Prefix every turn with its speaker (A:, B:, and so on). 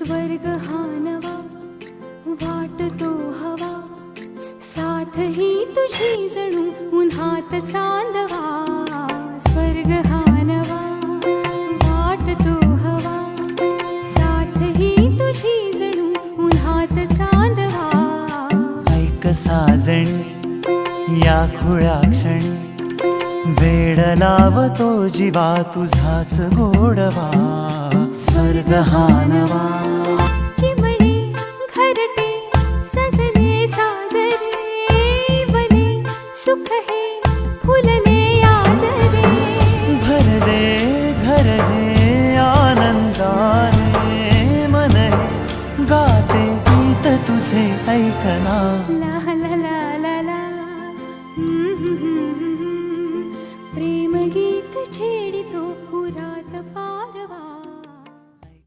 A: स्वर्ग हा नवा वाटतो हवा, साथ ही तुझी जणू उन्हात चांदवा. स्वर्ग हा नवा वाटतो हवा, साथ ही तुझी जणू उन्हात चांदवा.
B: ऐक साजणी या खुळ्या क्षणी, वेड लावतो जीवा तुझाच गोडवा. स्वर्ग हा नवा
A: चिमणे घरटे सजले साजरे, वने सुख हे फुलले आजरे.
B: भरले घर हे आनंदाने, मन हे गाते गीत तुझे ऐकना.
A: ला ला ला ला ला प्रेम गीत छे